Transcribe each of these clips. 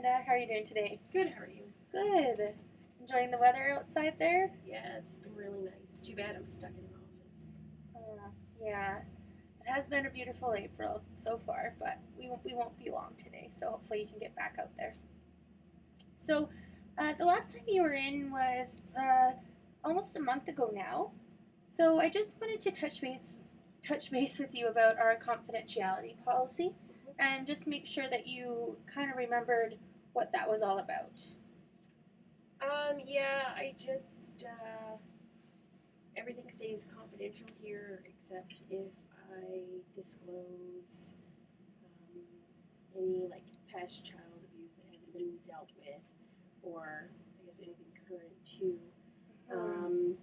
Amanda. How are you doing today? Good, how are you? Good. Enjoying the weather outside there? Yeah, it's been really nice. Too bad I'm stuck in an office. Yeah. It has been a beautiful April so far, but we won't be long today, so hopefully you can get back out there. So, the last time you were in was almost a month ago now. So I just wanted to touch base with you about our confidentiality policy, and just make sure that you kind of remembered what that was all about. Yeah, I just, everything stays confidential here except if I disclose any, like, past child abuse that hasn't been dealt with, or I guess anything current too. Um,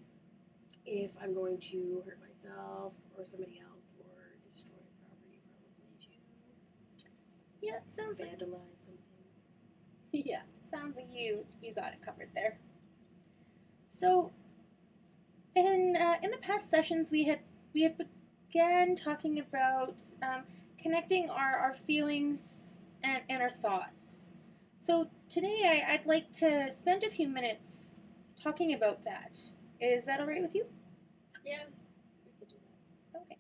if I'm going to hurt myself or somebody else or destroy property, probably to Yeah, sounds like vandalize something. yeah, sounds like you got it covered there. So in the past sessions we had began talking about connecting our feelings and our thoughts. So today I'd like to spend a few minutes talking about that. Is that all right with you? Yeah, we could do that. Okay.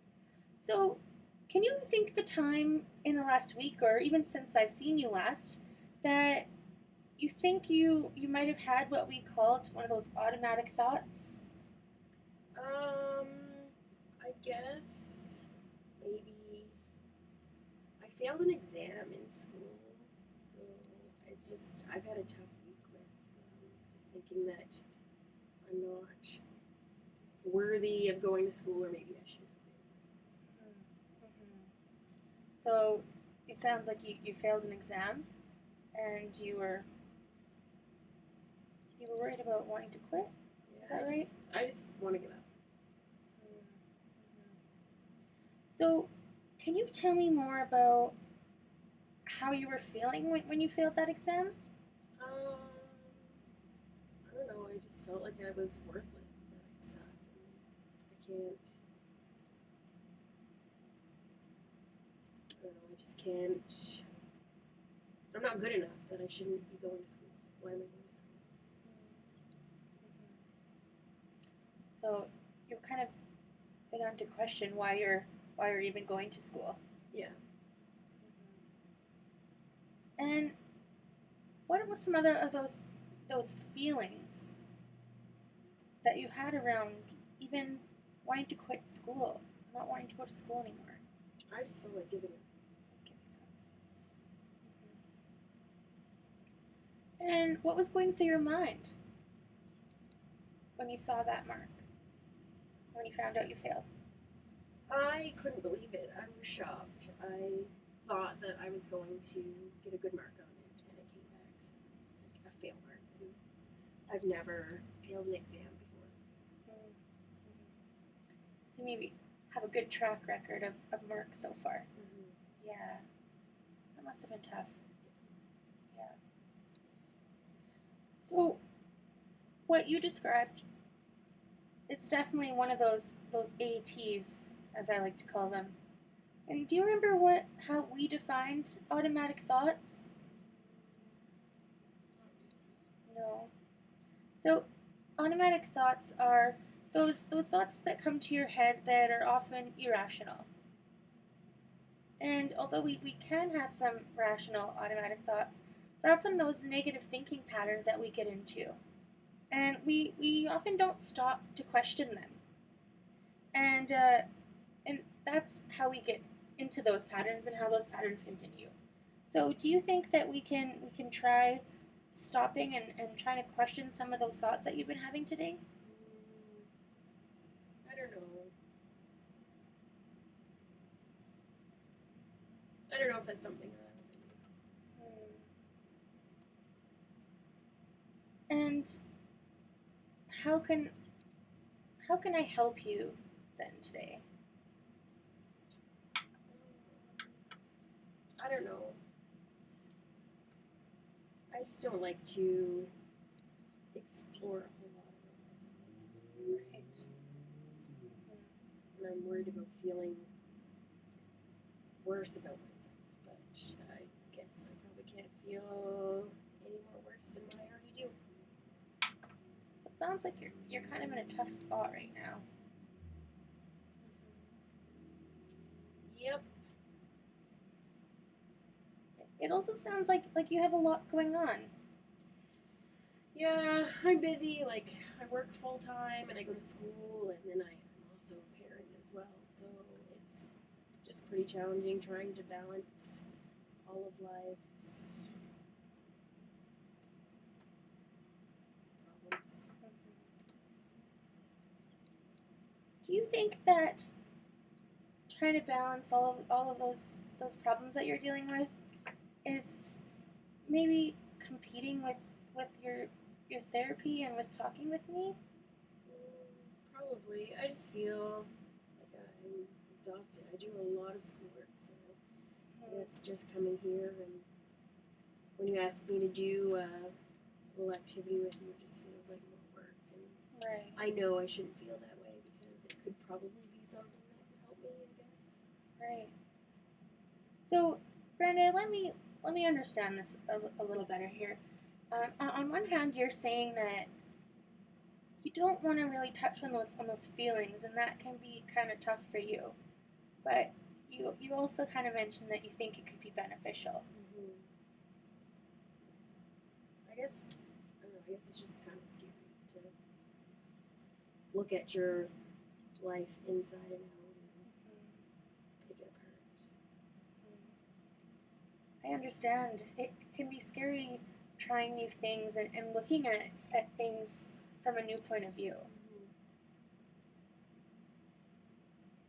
So can you think of a time in the last week or even since I've seen you last that you think you might have had what we called one of those automatic thoughts? Um, I guess maybe I failed an exam in school, so I've had a tough week with just thinking that I'm not worthy of going to school, or maybe I should. Mm-hmm. So it sounds like you failed an exam and you were worried about wanting to quit. Is Yeah, that right? I just want to give up. Mm-hmm. So can you tell me more about how you were feeling when you failed that exam? Um, I don't know. I just felt like I was worthless, that I suck, and I can't. I don't know. I just can't. I'm not good enough. That I shouldn't be going to school. Why am I going to school? So you've kind of begun to question why you're even going to school. Yeah. And what were some other of those feelings that you had around even wanting to quit school, not wanting to go to school anymore? I just felt like giving up. And what was going through your mind when you saw that mark? When you found out you failed? I couldn't believe it. I was shocked. I thought that I was going to get a good mark on it, and it came back like a fail mark. And I've never failed an exam before. Mm-hmm. So maybe have a good track record of marks so far. Yeah, that must have been tough. Yeah. So what you described, it's definitely one of those ATs, as I like to call them. And do you remember how we defined automatic thoughts? No. So automatic thoughts are those thoughts that come to your head that are often irrational. And although we can have some rational automatic thoughts, they're often those negative thinking patterns that we get into. And we often don't stop to question them. And and that's how we get into those patterns and how those patterns continue. So do you think that we can try stopping and trying to question some of those thoughts that you've been having today? I don't know. I don't know if that's something that I want to do. And how can how can I help you then today? I don't know. I just don't like to explore a whole lot about myself. Right. And I'm worried about feeling worse about myself. But I guess I probably can't feel than what I already do. So it sounds like you're kind of in a tough spot right now. Yep. It also sounds like you have a lot going on. Yeah, I'm busy. Like, I work full time and I go to school, and then I'm also a parent as well. So it's just pretty challenging trying to balance all of life's problems. Do you think that trying to balance all of those problems that you're dealing with is maybe competing with your therapy and with talking with me? Probably. I just feel like I'm exhausted. I do a lot of schoolwork, so I guess just coming here and when you ask me to do a little activity with you, it just feels like more work. And Right. I know I shouldn't feel that way because it could probably be something that could help me, I guess. Right. So, Brenda, let me understand this a little better here. On one hand, you're saying that you don't want to really touch on those feelings, and that can be kind of tough for you. But you also kind of mentioned that you think it could be beneficial. Mm-hmm. I guess I don't know. I guess it's just kind of scary to look at your life inside and out and pick it apart. I understand. It can be scary trying new things and looking at things from a new point of view. Mm-hmm.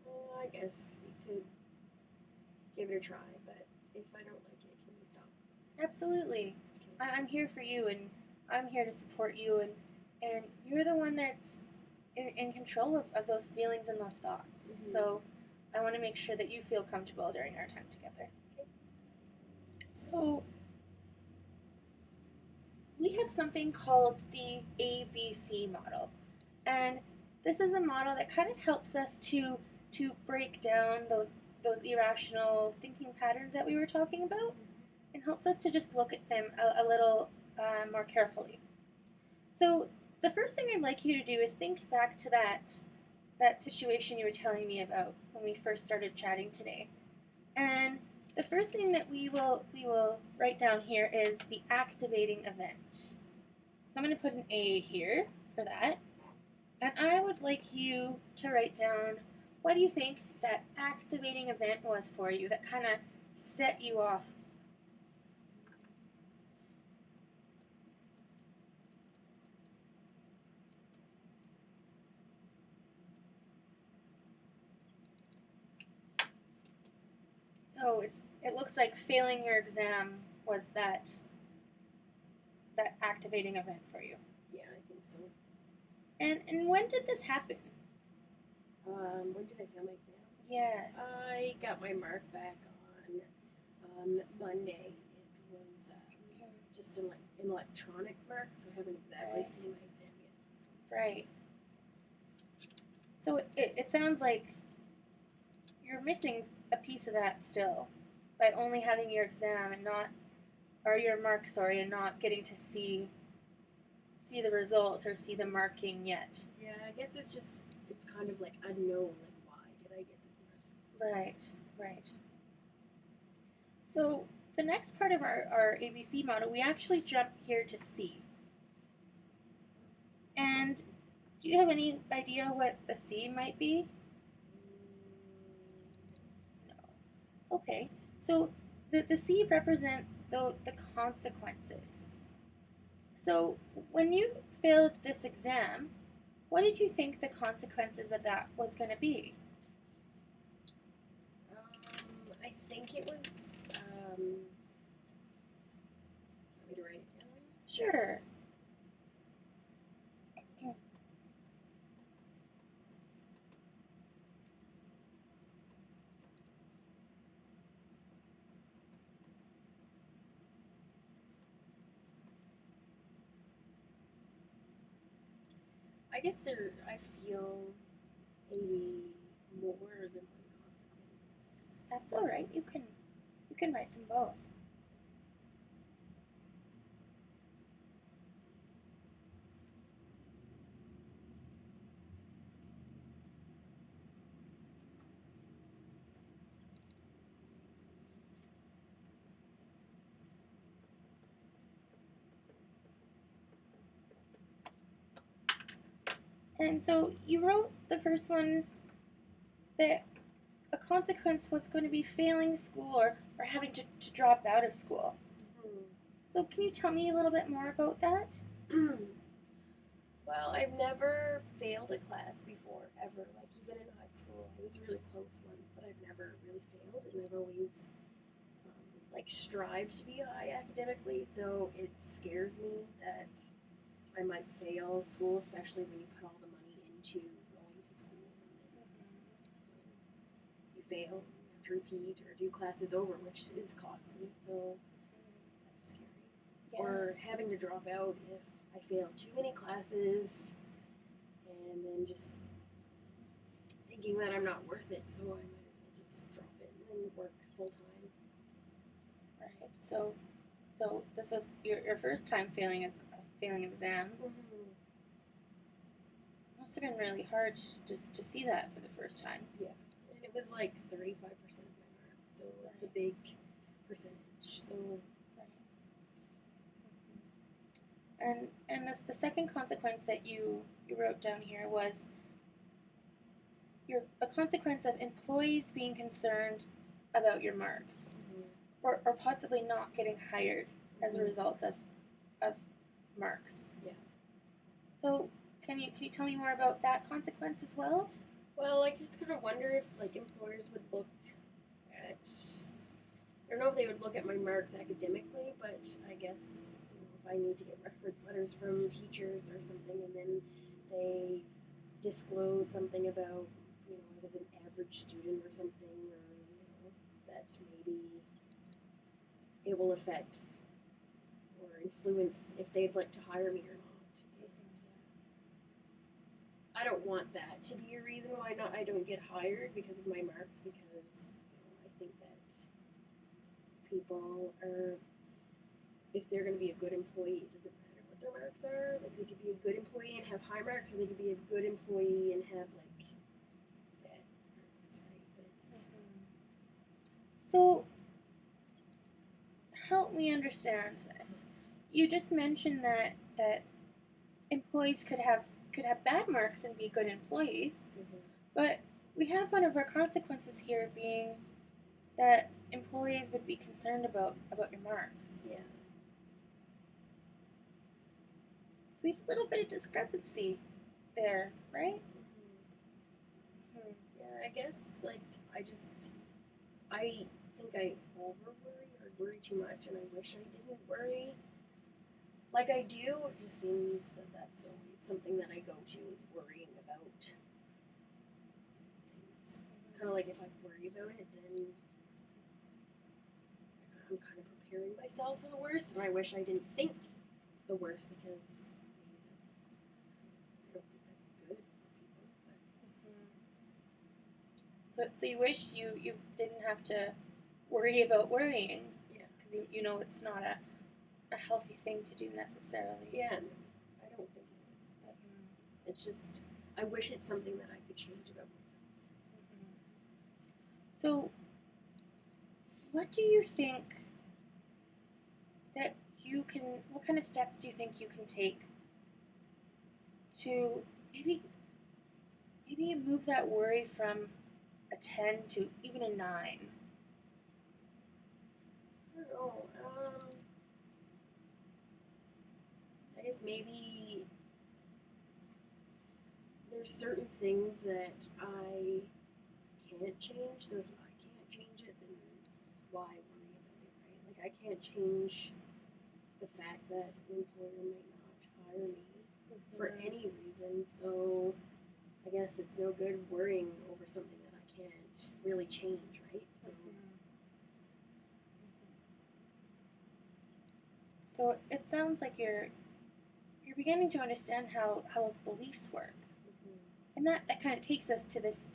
Well, I guess we could give it a try, but if I don't like it, can we stop? Absolutely. Okay. I'm here for you, and I'm here to support you, and you're the one that's in control of those feelings and those thoughts. Mm-hmm. So I want to make sure that you feel comfortable during our time together. Okay. So we have something called the ABC model, and this is a model that kind of helps us to break down those irrational thinking patterns that we were talking about, and helps us to just look at them a little more carefully. So the first thing I'd like you to do is think back to that situation you were telling me about when we first started chatting today. And the first thing that we will write down here is the activating event. So I'm going to put an A here for that. And I would like you to write down what do you think that activating event was for you that kind of set you off. So it looks like failing your exam was that activating event for you. Yeah, I think so. And when did this happen? When did I fail my exam? Yeah. I got my mark back on Monday. It was just an electronic mark, so I haven't exactly Right. seen my exam yet. Right. So it sounds like you're missing a piece of that still by only having your exam and not, or your mark, sorry, and not getting to see the results or see the marking yet. Yeah, I guess it's kind of like unknown. Like, why did I get this mark? Right, right. So the next part of our ABC model, we actually jump here to C. And do you have any idea what the C might be? No. Okay. So the C represents the consequences. So when you failed this exam, what did you think the consequences of that was going to be? I think it was. Want me to write it down? Sure. I guess I feel maybe more than one consequence. That's all right. You can write them both. And so you wrote the first one that a consequence was going to be failing school or having to drop out of school. Mhm. So can you tell me a little bit more about that? Well, I've never failed a class before, ever. Like, even in high school, I was really close once, but I've never really failed, and I've always, like, strived to be high academically, so it scares me that I might fail school, especially when you put all the money into going to school, and then you fail, and you have to repeat or do classes over, which is costly, so that's scary. Yeah. Or having to drop out if I fail too many classes, and then just thinking that I'm not worth it, so I might as well just drop it and then work full time. Right. So this was your first time failing a failing exam. Mm-hmm. Must have been really hard just to see that for the first time. Yeah, and it was like 35% of my mark, so it's a big percentage. So Right. And the second consequence that you wrote down here was a consequence of employees being concerned about your marks, mm-hmm. or possibly not getting hired as a result of marks. Yeah. So can you tell me more about that consequence as well? Well, I just kind of wonder if like employers would look at. I don't know if they would look at my marks academically, but I guess if I need to get reference letters from teachers or something, and then they disclose something about I was an average student or something, or that maybe it will affect or influence if they'd like to hire me or not. I don't want that to be a reason why not I don't get hired because of my marks, because I think that people are, if they're going to be a good employee, it doesn't matter what their marks are. Like, they could be a good employee and have high marks, or they could be a good employee and have like bad marks, right? But it's So help me understand this. You just mentioned that employees could have bad marks and be good employees, but we have one of our consequences here being that employees would be concerned about your marks. yeah. So we have a little bit of discrepancy there, right? Yeah, I guess like I think I over worry or worry too much, and I wish I didn't worry like I do. It just seems that that's always something that I go to, is worrying about things. It's kind of like if I worry about it, then I'm kind of preparing myself for the worst, and I wish I didn't think the worst, because maybe that's I don't think that's good for people. But So you wish you didn't have to worry about worrying, yeah, because you know it's not a healthy thing to do necessarily. yeah, no, I don't think it is. But it's just I wish it's something that I could change about myself. So what do you think that you can? What kind of steps do you think you can take to maybe move that worry from a 10 to even a 9? I don't know. I guess maybe there's certain things that I can't change. So if I can't change it, then why worry about it, right? Like, I can't change the fact that an employer might not hire me for any reason. So I guess it's no good worrying over something that I can't really change, right? So it sounds like you're beginning to understand how those beliefs work, and that kind of takes us to this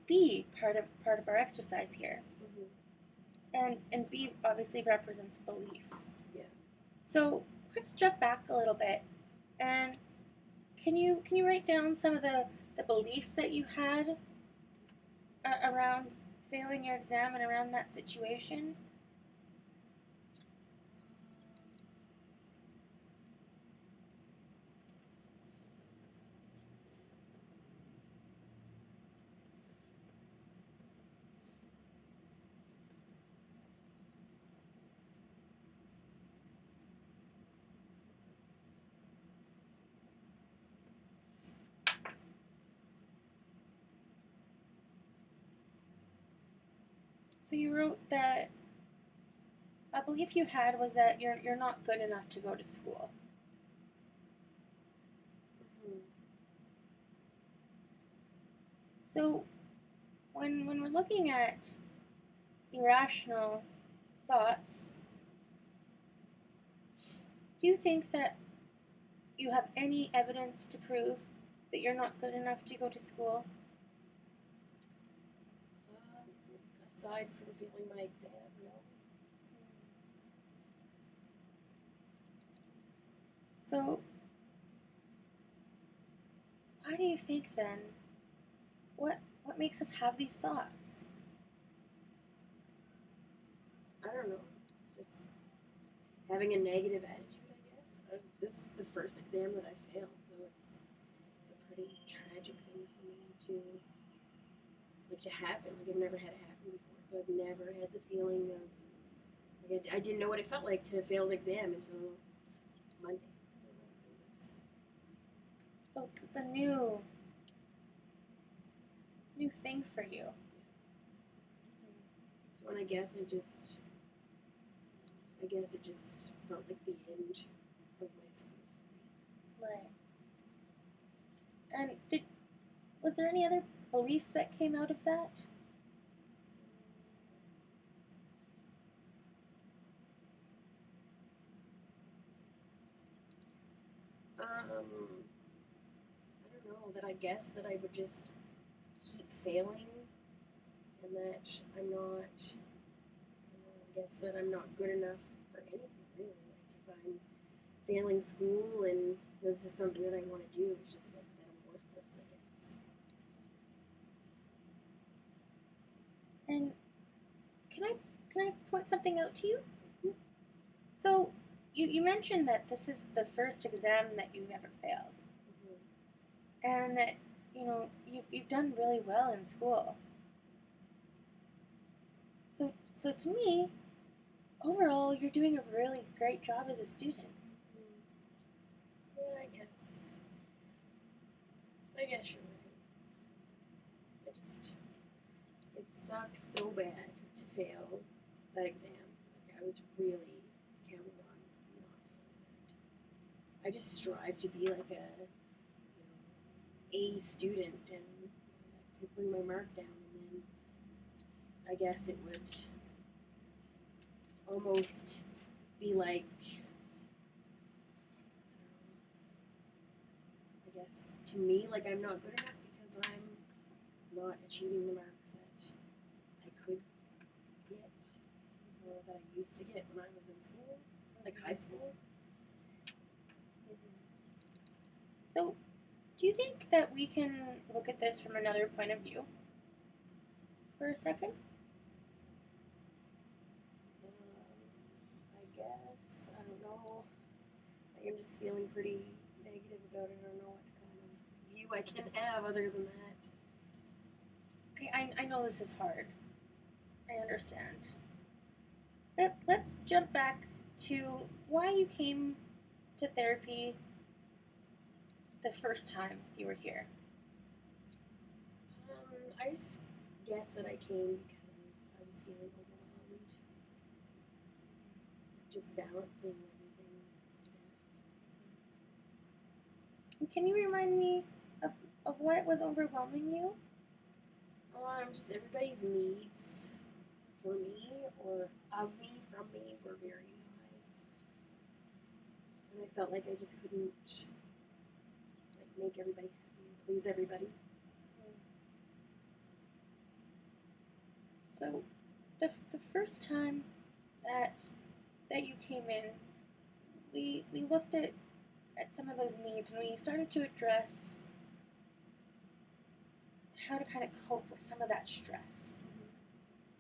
B part of our exercise here, and B obviously represents beliefs. Yeah. So let's jump back a little bit, and can you write down some of the beliefs that you had around failing your exam and around that situation? So you wrote that a belief you had was that you're not good enough to go to school. Hmm. So when we're looking at irrational thoughts, do you think that you have any evidence to prove that you're not good enough to go to school? Um, Aside from failing my exam, no. So why do you think then? What makes us have these thoughts? I don't know. Just having a negative attitude, I guess. This is the first exam that I failed, so it's a pretty tragic thing for me to like to happen. Like I've never had it happen before, so I've never had the feeling of like I didn't know what it felt like to fail an exam until Monday. So it was, So it's a new thing for you. so and I guess it just felt like the end of my school. Right. And did was there any other beliefs that came out of that? I don't know that I guess that I would just keep failing and that I'm not, I guess that I'm not good enough for anything really. Like if I'm failing school and this is something that I want to do, it's just like that I'm worthless, I guess. And can I point something out to you? So you mentioned that this is the first exam that you've ever failed, Mm-hmm. and that you've done really well in school. So to me, overall, you're doing a really great job as a student. Yeah, I guess you're right. I just, it sucks so bad to fail that exam. Like I was really counting on not failing that. I just strive to be like A student and I could bring my mark down and then I guess it would almost be like I guess to me like I'm not good enough because I'm not achieving the marks that I could get or that I used to get when I was in school, like high school. So, do you think that we can look at this from another point of view for a second? I guess I don't know. I'm just feeling pretty negative about it. I don't know what kind of view I can have other than that. I know this is hard. I understand. Let's jump back to why you came to therapy the first time you were here. I guess that I came because I was feeling overwhelmed, just balancing everything. Can you remind me of what was overwhelming you? Just everybody's needs for me or of me from me were very high, and I felt like I just couldn't like make everybody happy and please everybody. So, the first time that you came in, we looked at some of those needs and we started to address how to kind of cope with some of that stress.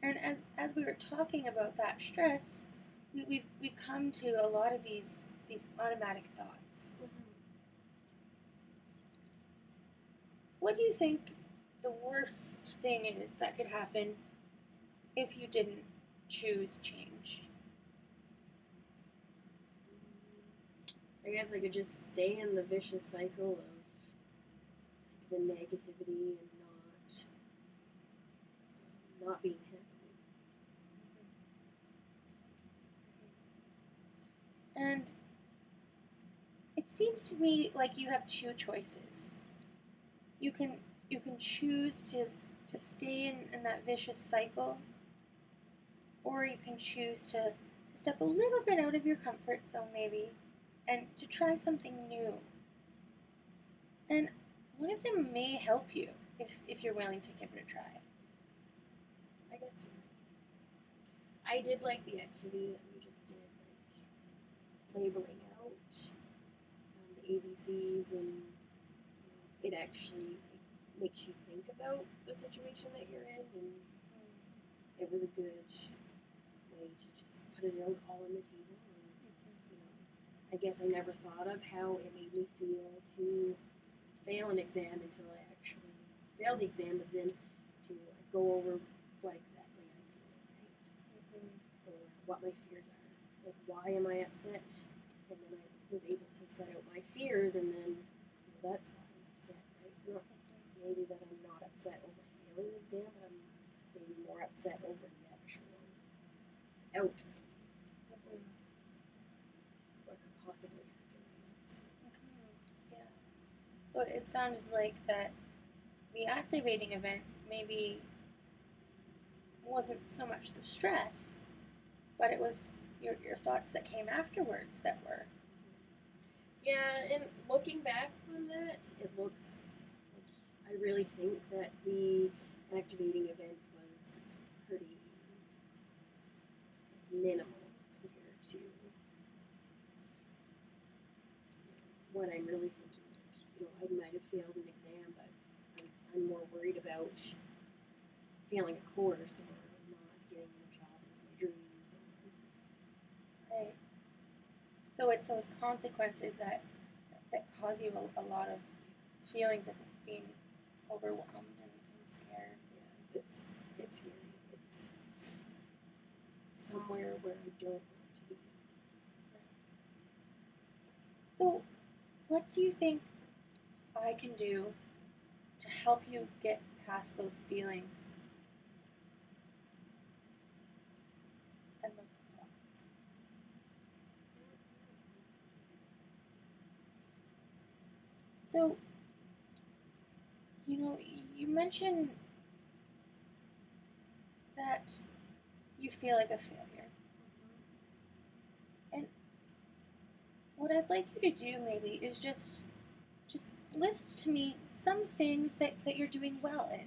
And as we were talking about that stress, we've come to a lot of these automatic thoughts. What do you think the worst thing is that could happen if you didn't choose change? I guess I could just stay in the vicious cycle of the negativity and not being happy. seems to me like you have two choices. You can you can choose to stay in that vicious cycle, or you can choose to step a little bit out of your comfort zone maybe and to try something new. And one of them may help you if you're willing to give it a try. I guess you're right. I did like the activity that we just did, like labeling out the ABCs, and it actually makes you think about the situation that you're in, and it was a good way to just put it out all on the table. And I guess I never thought of how it made me feel to fail an exam until I actually failed the exam, but then to go over what exactly I'm feeling, right? Or what my fears are. Like, why am I upset? And then I was able to set out my fears, and then that's why I'm upset, right? It's not maybe that I'm not upset over failing the exam, but I'm maybe more upset over the actual outcome. What could possibly happen in this? Yeah. So it sounded like that the activating event maybe wasn't so much the stress, but it was your thoughts that came afterwards that were. Yeah, and looking back on that, it looks like I really think that the activating event was pretty minimal compared to what I'm really thinking of. I might have failed an exam, but I'm more worried about failing a course or not getting the job of my dreams. Right. So it's those consequences that cause you a lot of feelings of being overwhelmed and scared. Yeah, it's scary. It's somewhere where I don't want to be. So, what do you think I can do to help you get past those feelings and those thoughts? So, you mentioned that you feel like a failure. And what I'd like you to do maybe is just list to me some things that you're doing well in.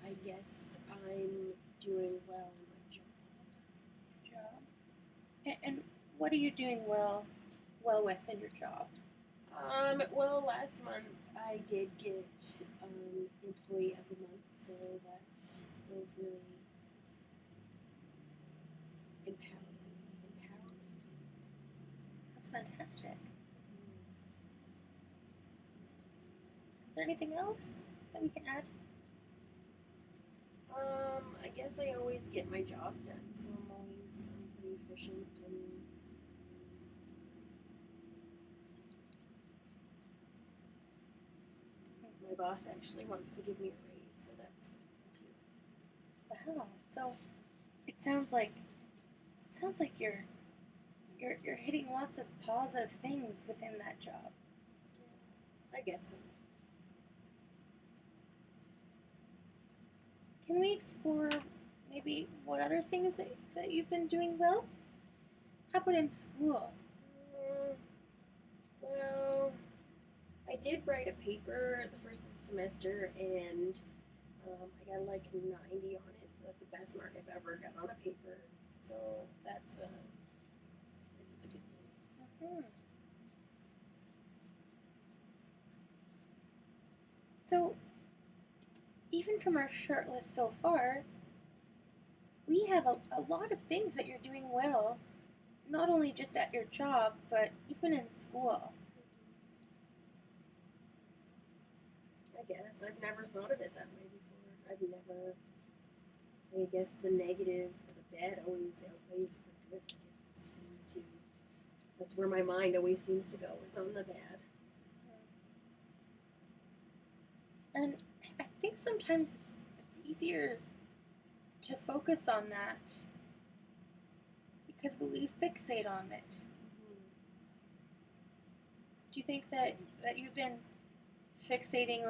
I guess I'm doing well in my job. Job. And what are you doing well with in your job? Well, last month I did get Employee of the Month, so that was really empowering. That's fantastic. Is there anything else that we can add? I guess I always get my job done, so I'm pretty efficient, and my boss actually wants to give me a raise, so that's cool too. Wow. So it sounds like you're hitting lots of positive things within that job. I guess so. Can we explore maybe what other things that you've been doing well? How about in school? Mm, well, I did write a paper the first of the semester, and I got like a 90 on it, so that's the best mark I've ever got on a paper. So that's, I guess it's a good thing. Hmm. So even from our short list so far, we have a lot of things that you're doing well, not only just at your job, but even in school. I guess I've never thought of it that way before. I've never, I guess the negative or the bad always outweighs the good. It seems to, that's where my mind always seems to go, is on the bad. And I think sometimes it's easier to focus on that because we fixate on it. Mhm. Do you think that you've been fixating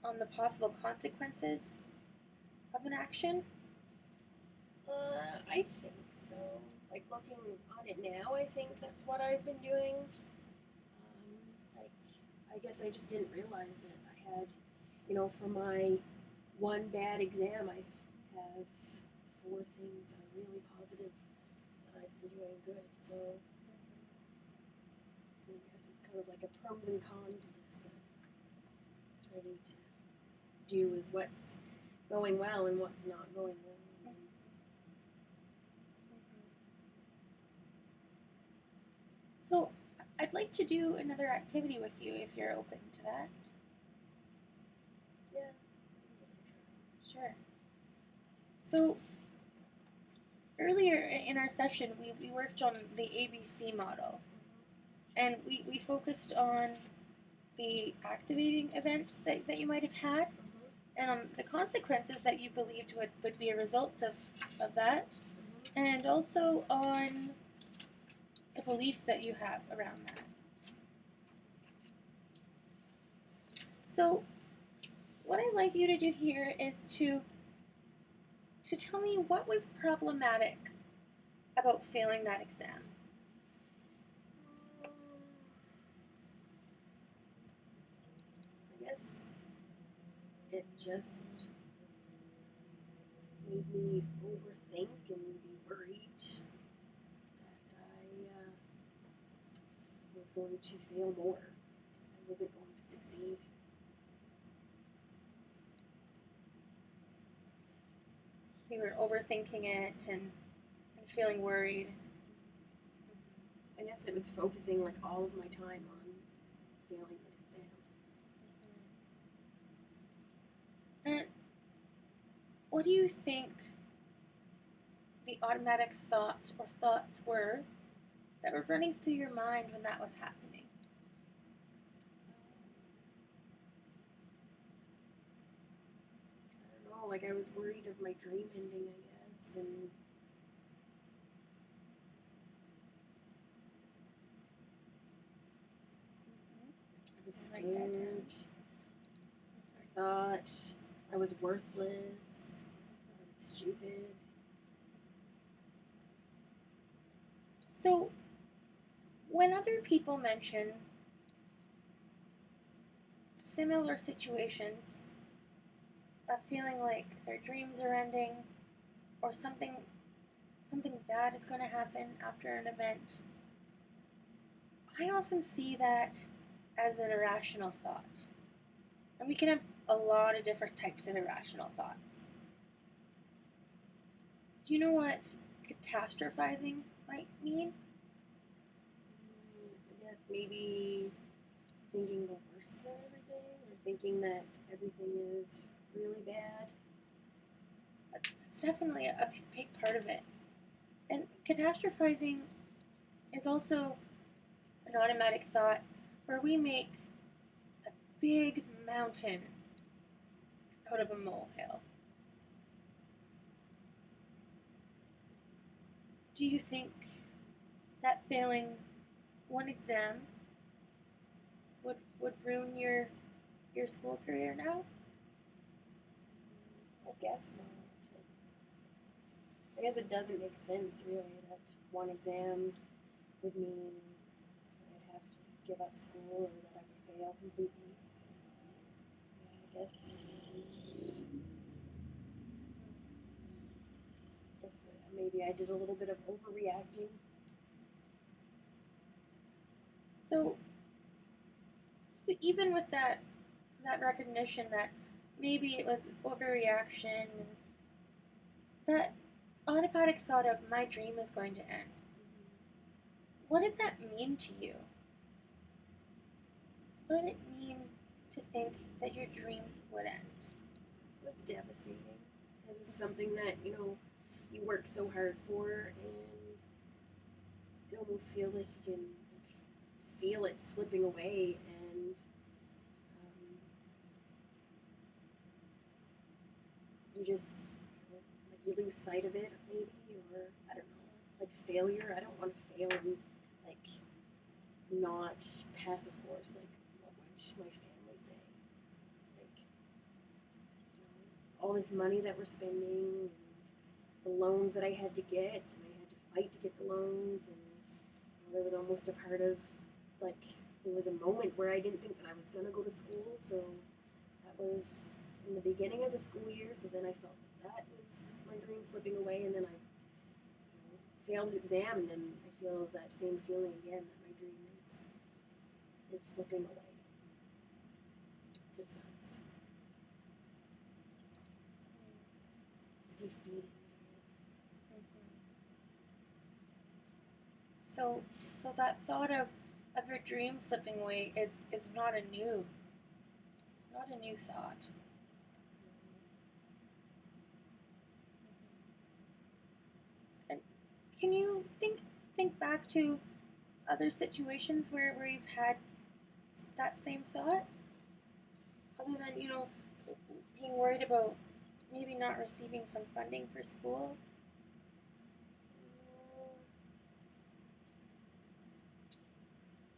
on the possible consequences of an action? I think so. Like looking on it now, I think that's what I've been doing. Like, I guess I just didn't realize that I had, for my one bad exam, I have four things that are really positive that I've been doing good. So I guess it's kind of like a pros and cons list that I need to do is what's going well and what's not going well. So I'd like to do another activity with you if you're open to that. Yeah. Sure. So earlier in our session, we worked on the ABC model, and we focused on the activating events that you might have had, and the consequences that you believed would be a result of that, and also on the beliefs that you have around that. So what I'd like you to do here is to tell me what was problematic about failing that exam. I guess it just made me overthink and be worried that I was going to fail more. I wasn't going to succeed. You were overthinking it and feeling worried. I guess it was focusing like all of my time on failing the exam. And what do you think the automatic thought or thoughts were that were running through your mind when that was happening? I don't know, like I was worried of my dream ending, I guess, and I was Write that down. scared. I thought I was worthless. I was stupid. So, when other people mention similar situations of feeling like their dreams are ending or something bad is going to happen after an event, I often see that as an irrational thought. And we can have a lot of different types of irrational thoughts. Do you know what catastrophizing might mean? I guess maybe thinking the worst of everything, or thinking that everything is really bad. That's definitely a big part of it. And catastrophizing is also an automatic thought where we make a big mountain out of a molehill. Do you think that failing one exam would ruin your school career now? I guess not. I guess it doesn't make sense really that one exam would mean I'd have to give up school or that I would fail completely. So I guess maybe I did a little bit of overreacting. So even with that recognition that maybe it was overreaction and that automatic thought of my dream is going to end, what did that mean to you? What did it mean to think that your dream would end? It was devastating because it's something that you work so hard for, and it almost feels like you can feel it slipping away, and you just like you lose sight of it, maybe, or I don't know. like failure. I don't want to fail and like not pass a course. Like what would my family say? Like all this money that we're spending, and the loans that I had to get, and I had to fight to get the loans, and there was almost a part of like there was a moment where I didn't think that I was gonna go to school, so that was in the beginning of the school year. So then I felt that was my dream slipping away, and then I failed this exam, and then I feel that same feeling again that my dream is slipping away. Just sucks. It's defeating, I guess. So that thought of your dream slipping away is not a new thought. And can you think back to other situations where you've had that same thought, other than being worried about maybe not receiving some funding for school?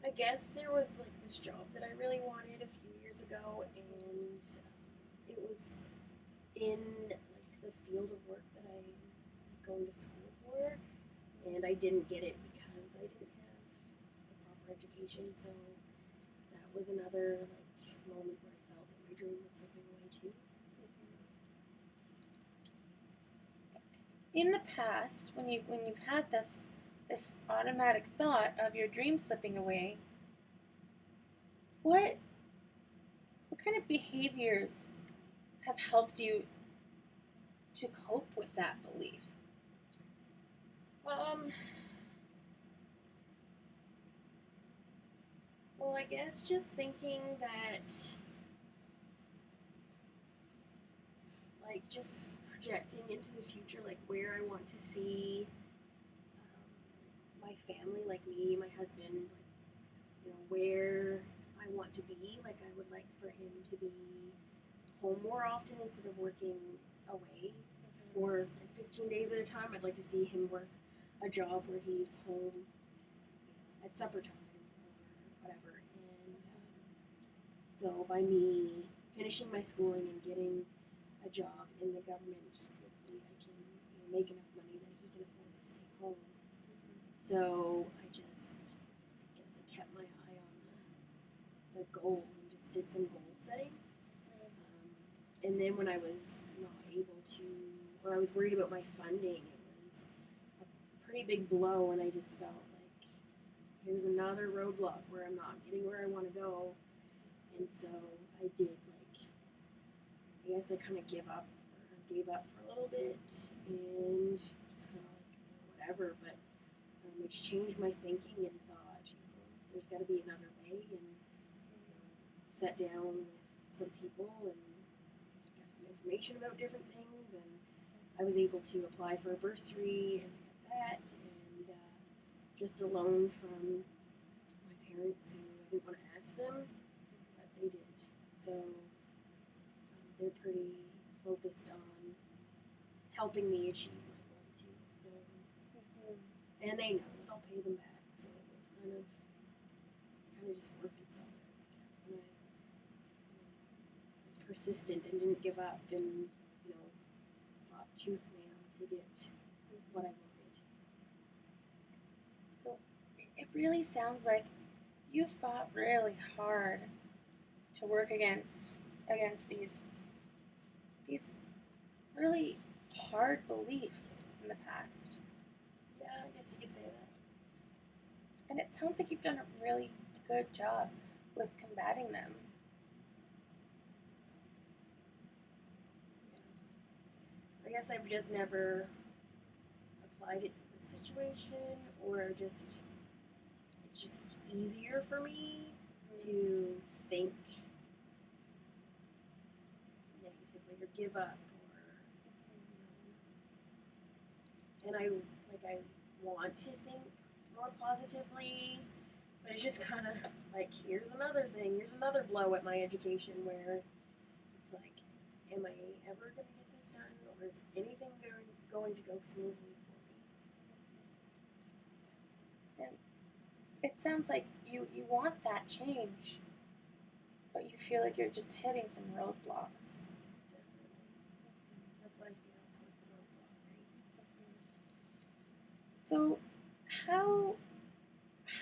I guess there was like this job that I really wanted a few years ago, and it was in like the field of work that I going to school for, and I didn't get it because I didn't have the proper education. So that was another like moment where I felt that my dream was slipping away too. In the past, when you've had this automatic thought of your dream slipping away, what what kind of behaviors have helped you to cope with that belief? Um, well, I guess just thinking that, like, just projecting into the future, like where I want to see my family, like me, my husband, like, where I want to be. Like, I would like for him to be home more often instead of working away for like 15 days at a time. I'd like to see him work a job where he's home at supper time or whatever. And so by me finishing my schooling and getting a job in the government, hopefully I can make enough money that he can afford to stay home. So I guess I kept my eye on the goal and just did some goal setting. And then when I was not able to, or I was worried about my funding, it was a pretty big blow, and I just felt like here's another roadblock where I'm not getting where I want to go. And so I did I guess I kind of gave up for a little bit, and just kind of like whatever. But it's changed my thinking and thought, there's got to be another way, and sat down with some people and got some information about different things, and I was able to apply for a bursary, and I got that, and just a loan from my parents who I didn't want to ask them, but they did. So they're pretty focused on helping me achieve my goal too. So, and they know that I'll pay them back. So it was kind of just worked itself out, I guess, when I was persistent and didn't give up, and fought tooth and nail to get what I wanted. So it really sounds like you fought really hard to work against these really hard beliefs in the past. Yeah, I guess you could say that. And it sounds like you've done a really good job with combating them. Yeah. I guess I've just never applied it to the situation, or just it's just easier for me to think negatively or give up, and I want to think more positively, but it's just kind of like here's another blow at my education, where it's like, am I ever going to get this done, or is anything going to go smoothly for me? it sounds like you want that change, but you feel like you're just hitting some roadblocks. Definitely. That's what I feel is like a roadblock, right? So, how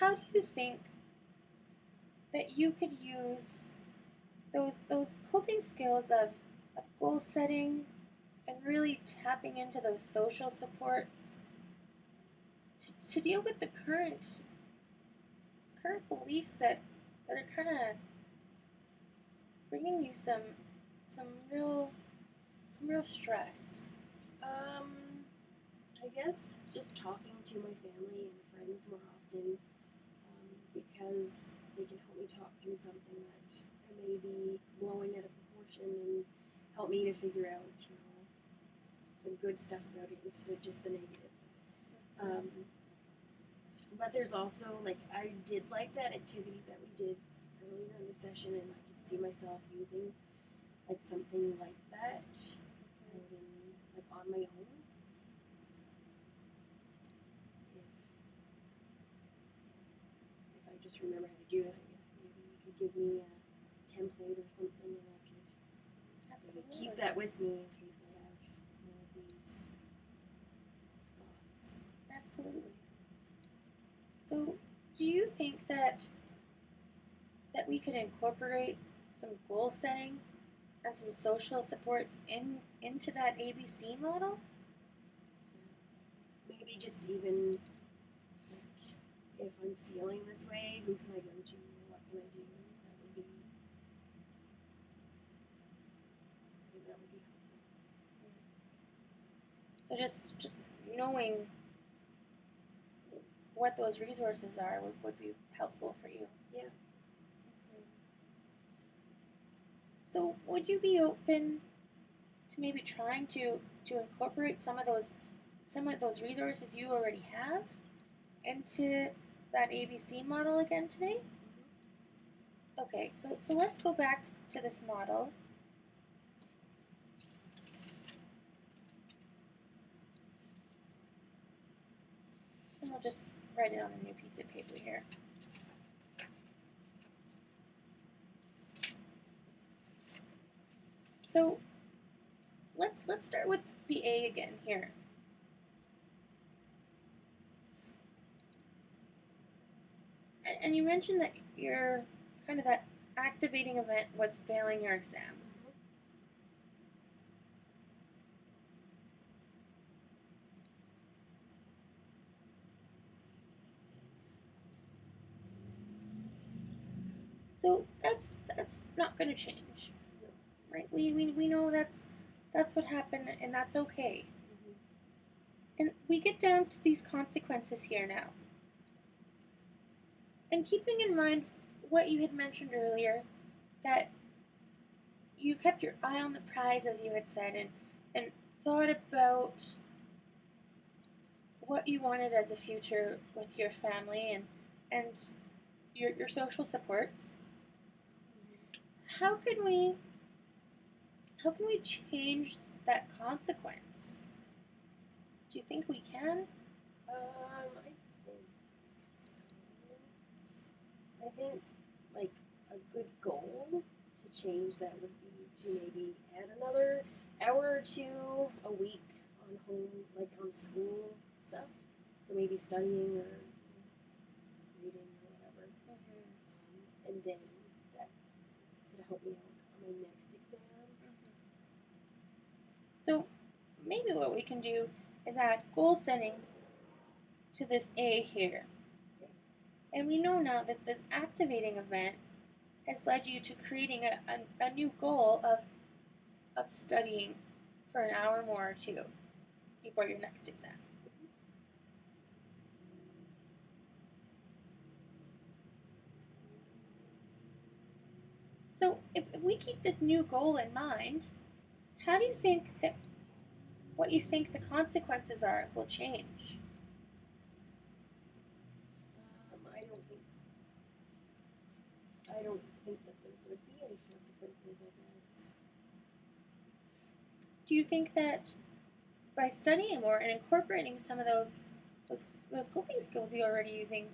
how do you think that you could use those coping skills of goal setting and really tapping into those social supports to deal with the current beliefs that are kind of bringing you some real some real stress. Um, I guess just talking to my family and friends more often, because they can help me talk through something that I may be blowing out of proportion and help me to figure out, the good stuff about it instead of just the negative. Um, but there's also like I did like that activity that we did earlier in the session, and I could see myself using like something like that out in, like on my own. If I just remember how to do it, I guess maybe you could give me a template or something, and I could maybe keep Absolutely. that with me in case I have more of these thoughts. Absolutely. So, do you think that we could incorporate some goal setting and some social supports into that ABC model? Maybe just even like if I'm feeling this way, who can I go to? What can I do? That would be, I think that would be helpful. So just knowing what those resources are would be helpful for you. Yeah. So would you be open to maybe trying to incorporate some of those resources you already have into that ABC model again today? Okay, so let's go back to this model. And we'll just write it on a new piece of paper here. So let's start with the A again here. And you mentioned that your kind of that activating event was failing your exam. So that's not going to change, right? We know that's what happened, and that's okay. And we get down to these consequences here now. And keeping in mind what you had mentioned earlier, that you kept your eye on the prize, as you had said, and thought about what you wanted as a future with your family and your social supports. How can we how can we change that consequence? Do you think we can? I think so. I think like a good goal to change that would be to maybe add another hour or two a week on home, like on school stuff. So maybe studying or reading or whatever. And then that could help me out on my next exam. So maybe what we can do is add goal setting to this A here. And we know now that this activating event has led you to creating a new goal of studying for an hour more or two before your next exam. So if we keep this new goal in mind, how do you think that what you think the consequences are will change? I don't think that there would be any consequences. I guess. Do you think that by studying more and incorporating some of those those coping skills you're already using,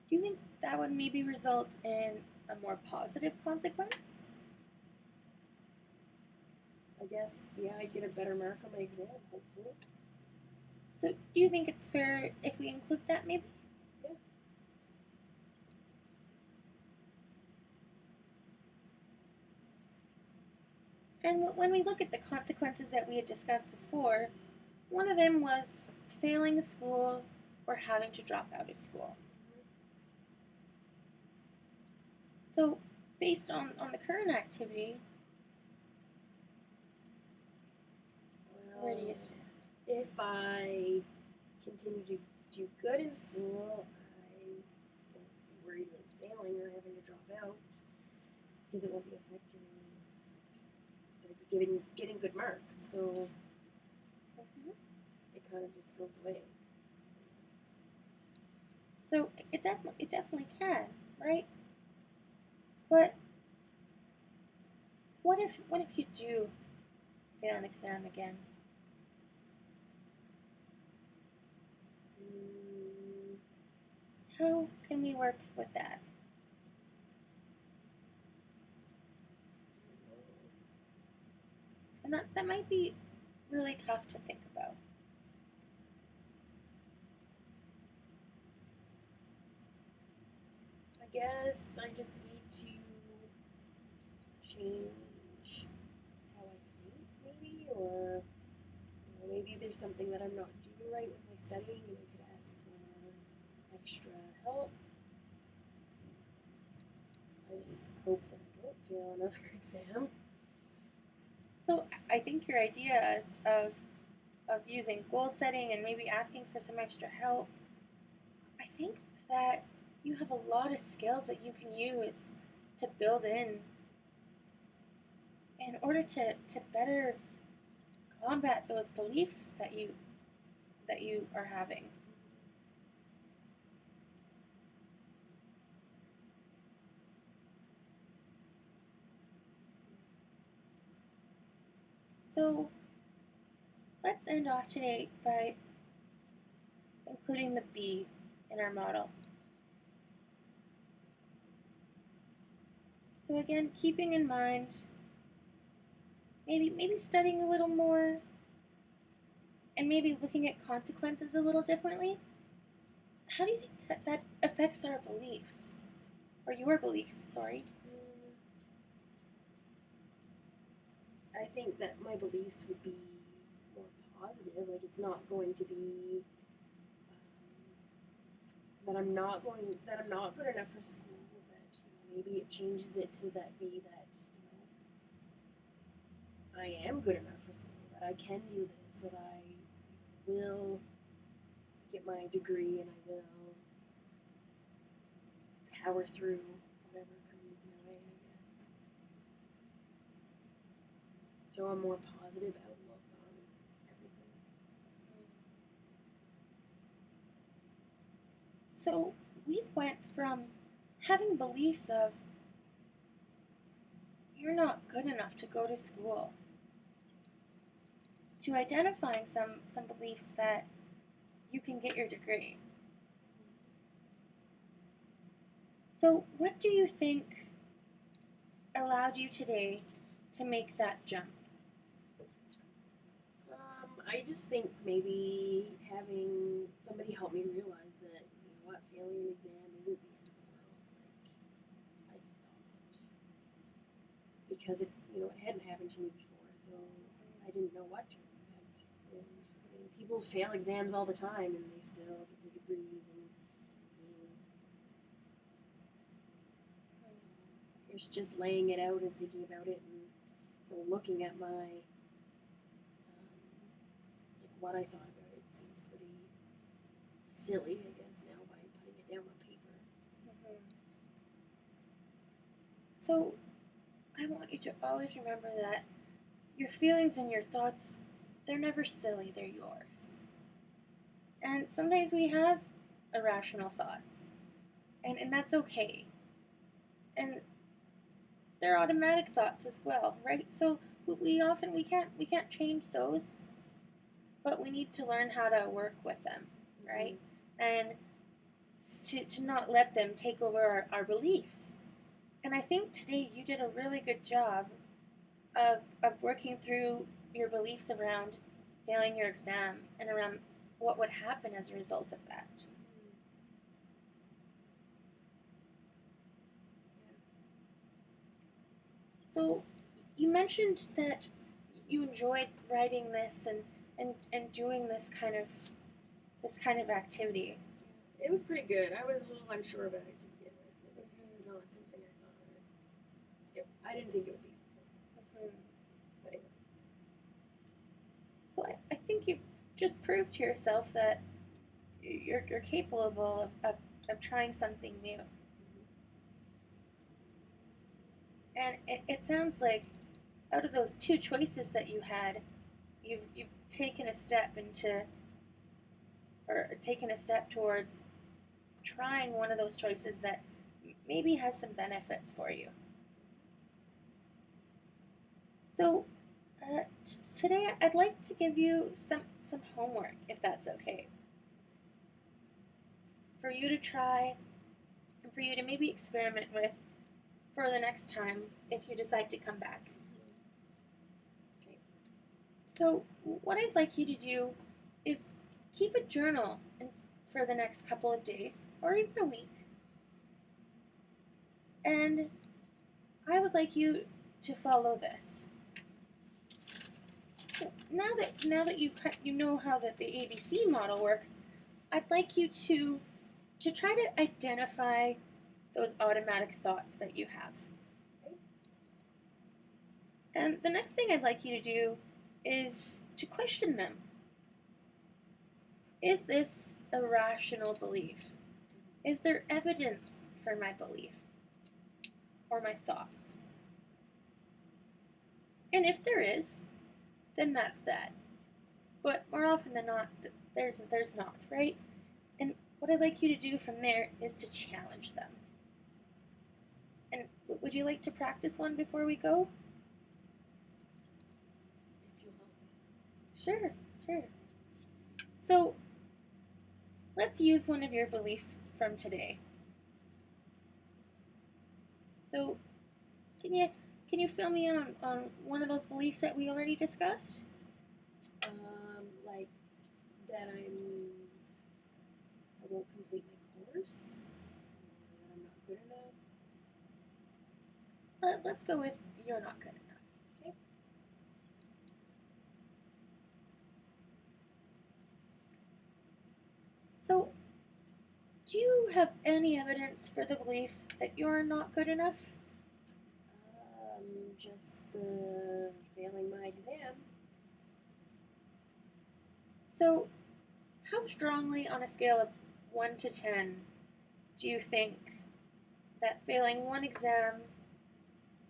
do you think that would maybe result in a more positive consequence. I guess, yeah, I'd get a better mark on my exam, hopefully. So, do you think it's fair if we include that maybe? Yeah. And when we look at the consequences that we had discussed before, one of them was failing school or having to drop out of school. So, based on the current activity, where do you Well, stand? if I continue to do good in school, I won't be worried about failing or having to drop out because it won't be affecting me because I'd be getting good marks. So Mhm. it kind of just goes away. So it definitely can, right? But what if you do fail an exam again? Mm, How can we work with that? And that might be really tough to think about. I guess I just need to change how I think, maybe, or maybe there's something that I'm not doing right with my studying, and I could ask for extra help. I just hope that I don't fail another exam. So I think your ideas of using goal setting and maybe asking for some extra help, I think that you have a lot of skills that you can use to build in order to better combat those beliefs that you are having. So let's end off today by including the B in our model. So again, keeping in mind maybe studying a little more and maybe looking at consequences a little differently. How do you think that affects our beliefs? Or your beliefs, sorry. I think that my beliefs would be more positive. Like it's not going to be that I'm not good enough for school. That maybe it changes it to that be that I am good enough for school. That I can do this. That I will get my degree and I will power through whatever comes my way. I guess. So a more positive outlook on everything. So we've went from having beliefs of you're not good enough to go to school to identifying some beliefs that you can get your degree. So what do you think allowed you today to make that jump? I just think maybe having somebody help me realize that what, failing an exam isn't the end of the world. Like I thought, because it hadn't happened to me before, so I didn't know what to expect. And people fail exams all the time, and they still get their degrees. And so it's just laying it out and thinking about it, and looking at my like what I thought about it seems pretty silly, I guess, now by putting it down on paper. Mm-hmm. So I want you to always remember that your feelings and your thoughts, they're never silly, they're yours. And sometimes we have irrational thoughts, and that's okay. And they're automatic thoughts as well, right? So we can't change those, but we need to learn how to work with them, right? And to not let them take over our beliefs. And I think today you did a really good job of working through your beliefs around failing your exam and around what would happen as a result of that. So you mentioned that you enjoyed writing this and doing this kind of activity. It was pretty good. I was a little unsure about it to begin with. It was not something I thought. I didn't think it would be helpful, but it was. So I think you just proved to yourself that you're capable of trying something new. And it sounds like out of those two choices that you had, you've taken a step into or taken a step towards trying one of those choices that maybe has some benefits for you. So today I'd like to give you some homework, if that's okay, for you to try and for you to maybe experiment with for the next time if you decide to come back. Okay. So what I'd like you to do is keep a journal for the next couple of days or even a week. And I would like you to follow this. Now that you know how that the ABC model works, I'd like you to try to identify those automatic thoughts that you have. And the next thing I'd like you to do is to question them. Is this a rational belief? Is there evidence for my belief or my thoughts? And if there is, then that's that. But more often than not, there's not, right? And what I'd like you to do from there is to challenge them. And would you like to practice one before we go? If you'll help me. Sure. So let's use one of your beliefs from today. So can you fill me in on one of those beliefs that we already discussed? Like that I won't complete my course, or that I'm not good enough. Let's go with you're not good enough. Okay. So, do you have any evidence for the belief that you're not good enough? Just the failing my exam. So, how strongly on a scale of 1 to 10 do you think that failing one exam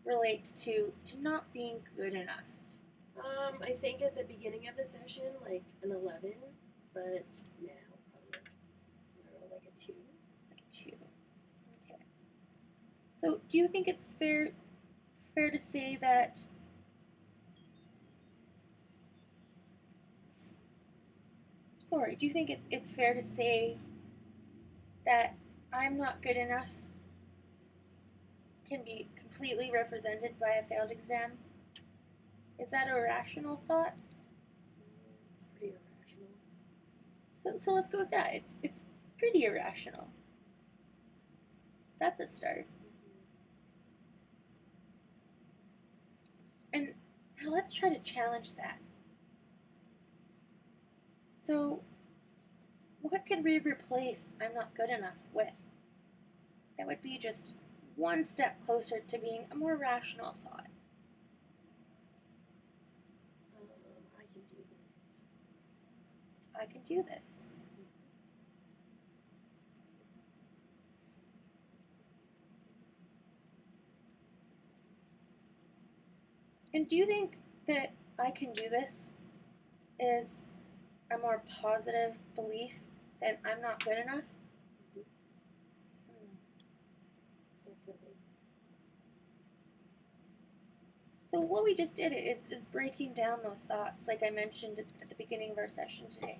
relates to not being good enough? I think at the beginning of the session, like an 11, but now probably, I don't know, like a 2. Like a 2. Okay. So, do you think it's fair to say that do you think it's fair to say that I'm not good enough can be completely represented by a failed exam? Is that a rational thought? It's pretty irrational. So let's go with that. It's pretty irrational. That's a start. And now let's try to challenge that. So what could we replace I'm not good enough with? That would be just one step closer to being a more rational thought. I can do this. I can do this. And do you think that I can do this is a more positive belief that I'm not good enough? Definitely. So what we just did is breaking down those thoughts, like I mentioned at the beginning of our session today.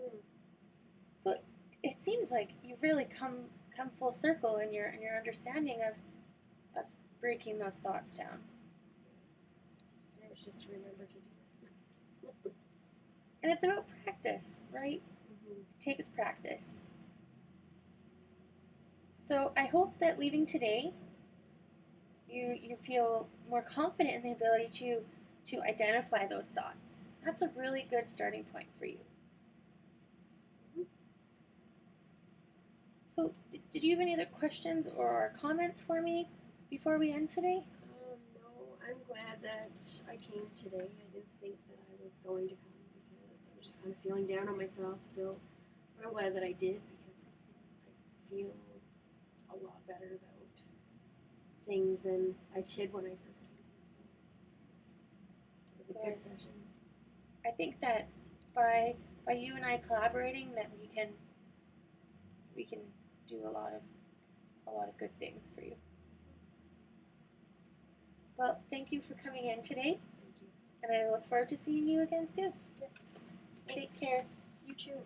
Mm-hmm. So it seems like you've really come full circle in your understanding of breaking those thoughts down. Yeah, it's just to remember to do it. And it's about practice, right? Mm-hmm. It takes practice. So I hope that leaving today, you feel more confident in the ability to identify those thoughts. That's a really good starting point for you. Mm-hmm. So, did you have any other questions or comments for me before we end today? No, I'm glad that I came today. I didn't think that I was going to come because I was just kind of feeling down on myself still. But I'm glad that I did because I feel a lot better about things than I did when I first came. So it was a good Good. session. I think that by you and I collaborating, that we can do a lot of good things for you. Well, thank you for coming in today, Thank you. and I look forward to seeing you again soon. Yes. Take Thanks. care. You too.